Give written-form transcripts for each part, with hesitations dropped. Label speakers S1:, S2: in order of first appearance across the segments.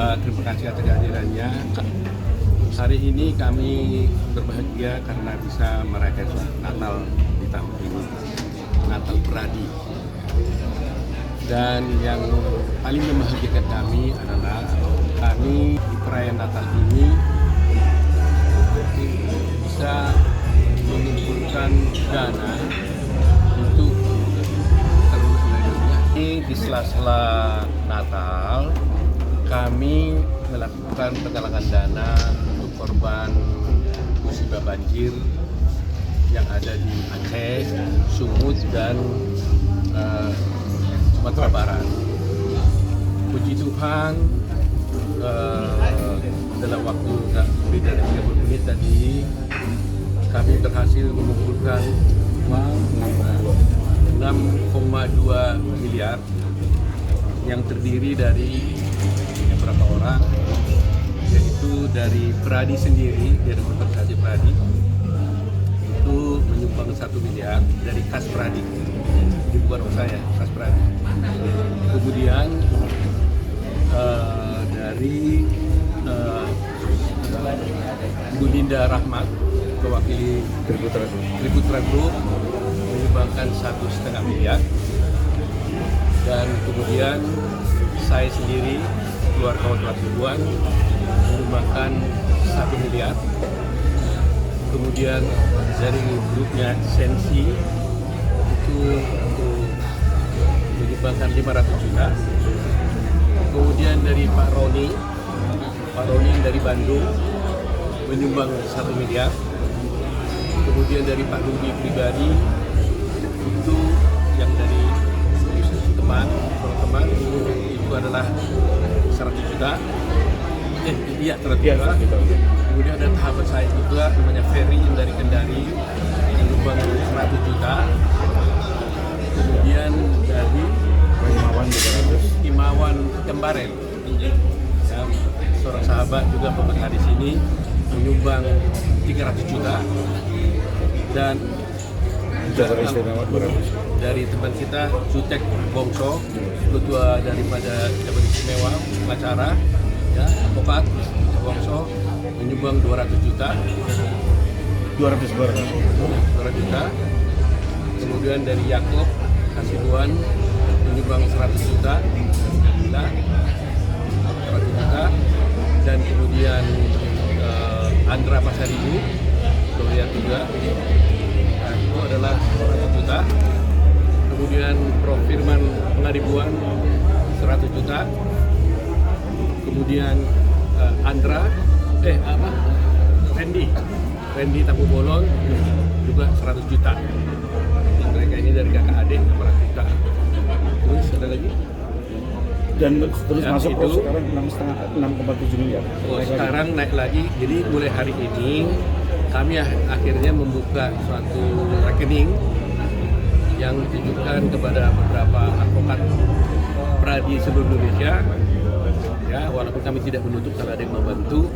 S1: Terima kasih atas kehadirannya. Hari ini kami berbahagia karena bisa merayakan Natal di tahun ini, Natal Pradi. Dan yang paling membahagiakan kami adalah kami di perayaan Natal ini bisa mengumpulkan dana untuk di sela-sela Natal kami melakukan penggalangan dana untuk korban musibah banjir yang ada di Aceh, Sumut, dan Sumatera Barat. Puji Tuhan, dalam waktu lebih dari 30 menit tadi kami berhasil mengumpulkan uang 6,2 miliar yang terdiri dari beberapa orang, yaitu dari Pradi sendiri, dari organisasi Pradi itu menyumbang 1 miliar dari kas Pradi, jadi bukan saya, kas Pradi. Kemudian dari Bu Linda Rahmat, mewakili Triputra Group, menyumbangkan 1,5 miliar, dan kemudian saya sendiri, keluarga Otlat Ribuan, menyumbangkan 1 miliar. Kemudian dari grupnya Sensi itu untuk menyumbangkan 500 juta. Kemudian dari Pak Roni dari Bandung menyumbang 1 miliar. Kemudian dari Pak Rudi pribadi itu yang dari teman itu adalah 100 juta. Iya, 100 juta. Kemudian ada sahabat saya juga namanya Ferry yang dari Kendari yang menyumbang 100 juta. Kemudian dari Imawan Kembarel, ya, seorang sahabat juga pemerhati di sini, menyumbang 300 juta. Dan dari teman kita Sutek Bongso, ketua daripada Jabat Istimewa Pengacara, ya, advokat Bongso, menyumbang 200 juta. 200 juta. Kemudian dari Yakob Hasibuan menyumbang 100 juta. 100 juta. Dan kemudian Andra Pasaribu, Gloria juga, nah, itu adalah 100 juta. Kemudian Prof. Firman Pengadibuan 100 juta. Kemudian Randy Tapu Bolon juga 100 juta. Mereka ini dari kakak adik 100 juta. Terus ada lagi?
S2: Dan terus
S1: ya,
S2: masuk
S1: itu,
S2: sekarang 6,7 miliar.
S1: Sekarang naik lagi. Jadi mulai hari ini kami akhirnya membuka suatu rekening yang ditujukan kepada beberapa advokat Pradi seluruh Indonesia. Ya, walaupun kami tidak menutup kalau ada yang membantu,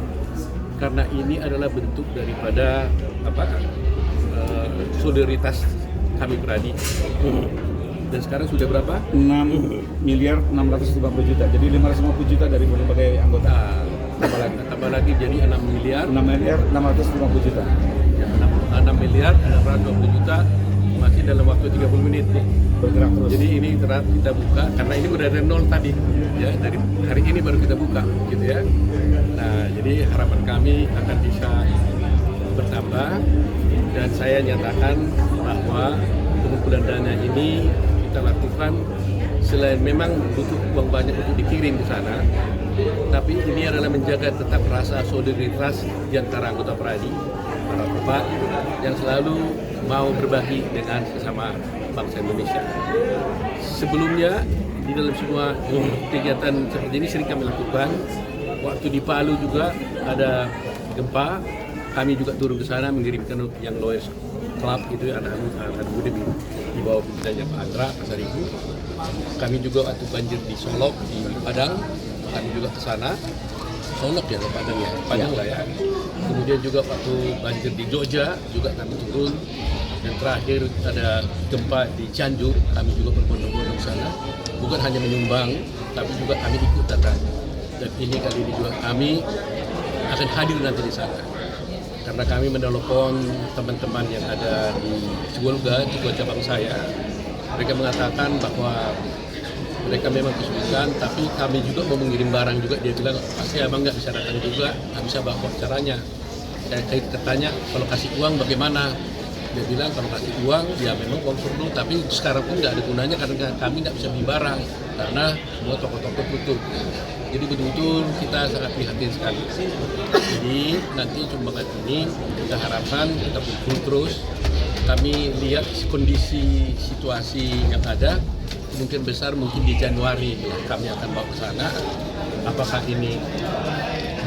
S1: karena ini adalah bentuk daripada solidaritas kami Pradi. Dan sekarang sudah berapa?
S2: 6 miliar 650 juta. Jadi 550 juta dari berbagai anggota.
S1: Tambah lagi jadi 6 miliar
S2: 6 miliar 650 juta.
S1: Ya, 6 miliar 620 juta masih dalam waktu 30 menit nih.
S2: Bergerak terus.
S1: Jadi ini kita buka karena ini udah ada 0 tadi. Ya, dari hari ini baru kita buka gitu ya. Nah, jadi harapan kami akan bisa bertambah, dan saya nyatakan bahwa pengumpulan dana ini kita lakukan selain memang butuh uang banyak untuk dikirim ke sana, tapi ini adalah menjaga tetap rasa solidaritas di antara anggota Pradi, para bapak yang selalu mau berbagi dengan sesama bangsa Indonesia. Sebelumnya di dalam semua kegiatan seperti ini sering kami lakukan. Waktu di Palu juga ada gempa, kami juga turun ke sana mengirimkan yang Lawyers Club itu anak muda di bawah pimpinannya Pak Andra Pasaribu. Kami juga waktu banjir di Solok, di Padang, kami juga ke sana. Solok ya, Padang ya, Padang lah ya. Kemudian juga waktu banjir di Jogja juga kami turun. Dan terakhir ada gempa di Cianjur, kami juga berbondong-bondong sana. Bukan hanya menyumbang, tapi juga kami ikut datang. dan ini kali ini juga kami akan hadir nanti di sana. Karena kami menelpon teman-teman yang ada di Sibolga, ketua cabang saya. Mereka mengatakan bahwa mereka memang kesulitan, tapi kami juga mau mengirim barang juga. Dia bilang, pasti abang nggak bisa datang juga, nggak bisa bawa caranya. Saya tanya, kalau kasih uang bagaimana? Dia bilang kalau kasih uang, ya memang uang perlu, tapi sekarang pun nggak ada gunanya karena kami nggak bisa beli barang, karena semua toko-toko tutup. Jadi betul-betul kita sangat prihatin sekali. Jadi nanti sumbangan ini kita harapkan kita kumpul terus. Kami lihat kondisi situasi yang ada, mungkin besar mungkin di Januari kami akan bawa ke sana. Apakah ini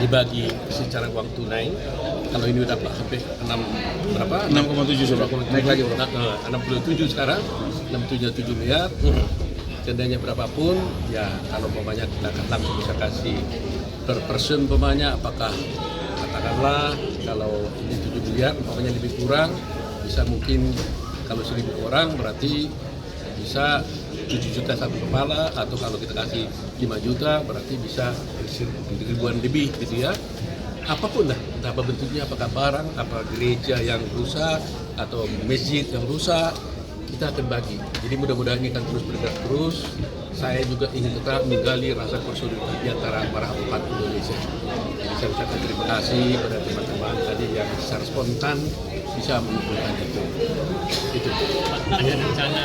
S1: dibagi secara uang tunai? Kalau ini udah sampai
S2: 6,7 sudah.
S1: naik lagi 67 sekarang, 677 miliar. Seandainya berapapun, ya kalau umpamanya kita akan langsung bisa kasih per person umpamanya, apakah katakanlah kalau ini 7 miliar umpamanya lebih kurang, bisa mungkin kalau 1.000 orang berarti bisa 7 juta satu kepala, atau kalau kita kasih 5 juta berarti bisa ribuan lebih gitu ya. Apapun lah, entah apa bentuknya, apakah barang, apa gereja yang rusak atau masjid yang rusak, kita akan bagi. Jadi mudah-mudahan ini akan terus bergerak terus. Saya juga ingin tetap menggali rasa persaudaraan di antara para umat Indonesia. Jadi saya ucapkan terima kasih pada teman-teman tadi yang secara spontan bisa mengumpulkan itu.
S3: Ada rencana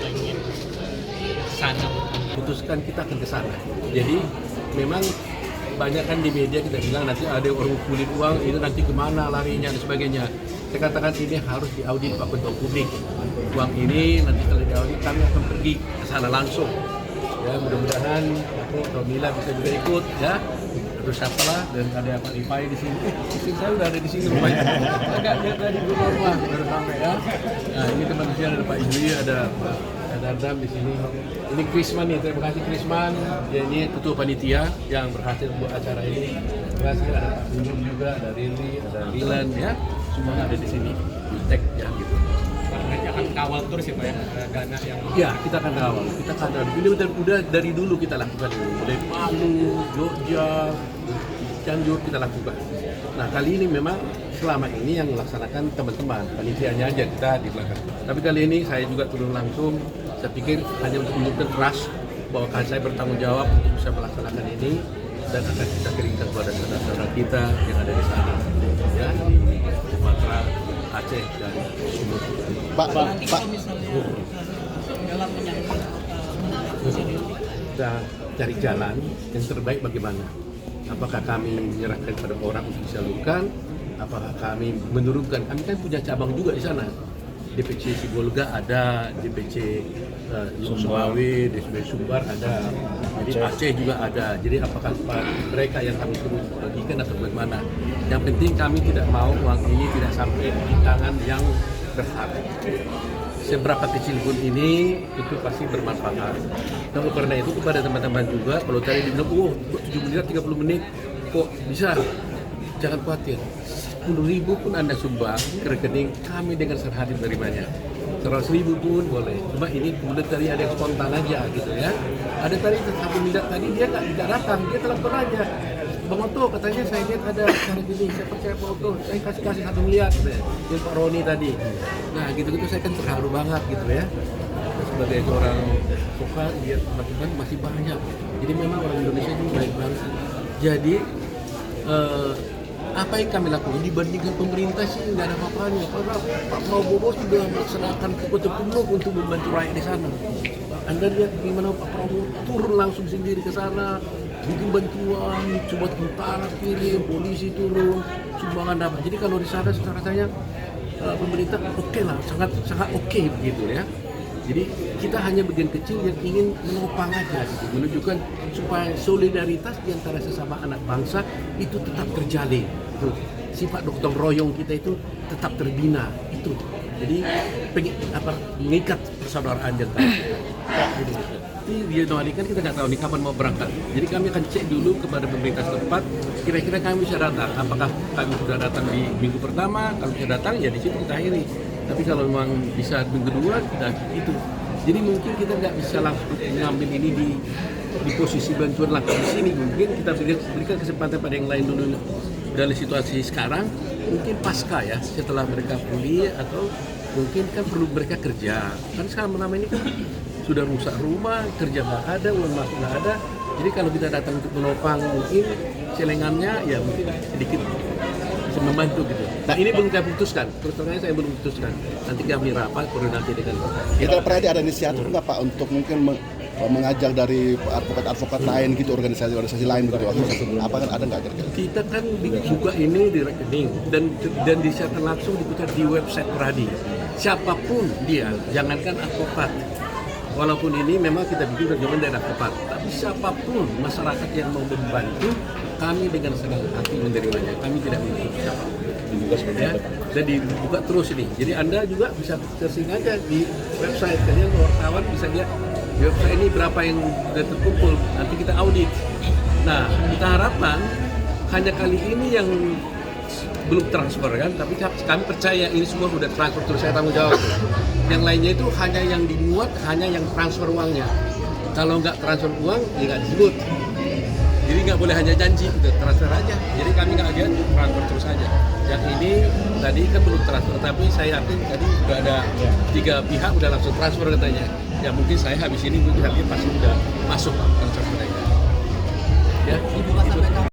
S3: ingin sana?
S1: Putuskan kita akan ke sana. Jadi memang banyak kan di media kita bilang nanti ada orang kulit uang itu nanti kemana larinya dan sebagainya. Saya katakan ini harus diaudit Pak Ketua Publik. Uang ini nanti kalau diaudit kami akan pergi ke sana langsung. Ya mudah-mudahan aku Romila bisa juga ikut ya. Terus siapalah dan ada Pak Lipai di sini. Istri saya udah ada di sini rupanya. Agak lihat tadi di rumah baru sampai ya. Nah ini teman saya ada Pak Ijli, ada Pak Adam di sini. Ini Krisman nih, terima kasih Krisman. Ya, ini ketua panitia yang berhasil buat acara ini. Terima kasih ada Pak Bindung juga, ada Rili, ada Rilan ya. Semua ada di sini. Di tag ya gitu.
S3: Nanti akan kawal terus ya Pak ya, dana yang...
S1: Ya, kita akan kawal. Kita akan kawal. Ini udah dari dulu kita lakukan ini. Mulai Palu, Jogja, Cianjur kita lakukan. Nah, kali ini memang selama ini yang melaksanakan teman-teman, panitianya aja kita di belakang. Tapi kali ini saya juga turun langsung. Saya pikir hanya untuk menunjukkan trust bahwa saya bertanggung jawab untuk bisa melaksanakan ini dan akan kita kirimkan kepada saudara-saudara kita yang ada di sana. Ya, di Sumatera, Aceh dan Sumut.
S4: Nanti kalau misalnya dalam menyangkut
S1: kita cari jalan yang terbaik bagaimana. Apakah kami menyerahkan pada orang untuk disalurkan? Apakah kami menurunkan? Kami kan punya cabang juga di sana. DPC Sibolga ada, DPC Sumbawe, DPC Sumbar ada, jadi Aceh juga ada. Jadi apakah mereka yang kami terus bagikan atau bagaimana? Yang penting kami tidak mau uang ini tidak sampai di tangan yang berhak. Seberapa kecil pun ini itu pasti bermanfaat. Dan karena itu kepada teman-teman juga, kalau tadi dibilang, 7 miliar 30 menit, kok bisa? Jangan khawatir. 10.000 pun Anda sumbang ke rekening kami dengan senang hati menerimanya. 100.000 pun boleh. Cuma ini kemudian tadi ada yang spontan aja gitu ya. Ada tadi 1 miliar tadi dia nggak datang, dia telepon aja. Bang Oto katanya saya lihat ada cara gini, saya percaya Bang Oto, saya kasih 1 miliar katanya. Dia Pak Roni tadi. Nah gitu-gitu saya kan terharu banget gitu ya. Sebagai seorang advokat, lihat teman-teman masih banyak. Jadi memang orang Indonesia itu baik banget. Jadi apa yang kami lakukan dibandingkan pemerintah sih nggak ada apa-apanya. Karena Pak Prabowo sudah melaksanakan kekuatan penuh untuk membantu rakyat di sana. Anda lihat bagaimana Pak Prabowo turun langsung sendiri ke sana, bikin bantuan, coba tentara kirim, polisi turun, sumbangan dapat. Jadi kalau di sana secara saya pemerintah oke lah, sangat oke begitu ya. Jadi kita hanya bagian kecil yang ingin menopang aja, gitu, menunjukkan supaya solidaritas di antara sesama anak bangsa itu tetap terjalin. Itu sifat gotong royong kita itu tetap terbina itu. Jadi mengikat persaudaraan yang tadi. Jadi dia kan kita nggak tahu nih kapan mau berangkat. Jadi kami akan cek dulu kepada pemerintah setempat. Kira-kira kami bisa datang. Apakah kami sudah datang di minggu pertama? Kalau bisa datang ya di situ kita akhiri. Tapi kalau memang bisa minggu kedua kita itu. Jadi mungkin kita nggak bisa langsung mengambil ini di di posisi bantuan langsung di sini, mungkin kita berikan kesempatan pada yang lain dulu dalam situasi sekarang, mungkin pasca ya, setelah mereka pulih atau mungkin kan perlu mereka kerja. Kan sekarang selama ini kan sudah rusak rumah, kerja nggak ada, uang masuk nggak ada. Jadi kalau kita datang untuk menopang mungkin celengannya ya mungkin sedikit bisa membantu gitu. Nah ini belum saya putuskan, terus terang saya belum putuskan. Nanti kami rapat koordinasi dengan
S5: Kita pernah ada inisiatif nggak Pak untuk mungkin mengajak dari advokat-advokat lain gitu, organisasi-organisasi lain begitu? Apa kan ada nggak kira-kira?
S1: kita kan buka ini di rekening dan disiarkan langsung diputar di website Peradi. Siapapun dia, jangankan advokat. Walaupun ini memang kita bikin terjemahan dari advokat, tapi siapapun masyarakat yang mau membantu, kami dengan senang hati menerimanya. Kami tidak menutup siapapun. Ya, dan dibuka terus ini. Jadi Anda juga bisa searching aja di website. Kalian wartawan bisa lihat di website ini berapa yang sudah terkumpul. Nanti kita audit. Nah, kita harapkan hanya kali ini yang belum transfer kan, tapi kami percaya ini semua sudah transfer terus, saya tanggung jawab. Yang lainnya itu hanya yang dimuat, hanya yang transfer uangnya. Kalau nggak transfer uang, ya nggak disebut. Jadi nggak boleh hanya janji, udah transfer aja. Jadi kami nggak lihat transfer terus aja. Yang ini tadi kan belum transfer, tapi saya yakin tadi sudah ada 3 pihak udah langsung transfer katanya. Ya mungkin saya habis ini mungkin pasti udah masuk transfer mereka. Ya,
S4: Dibuka sampai kapan?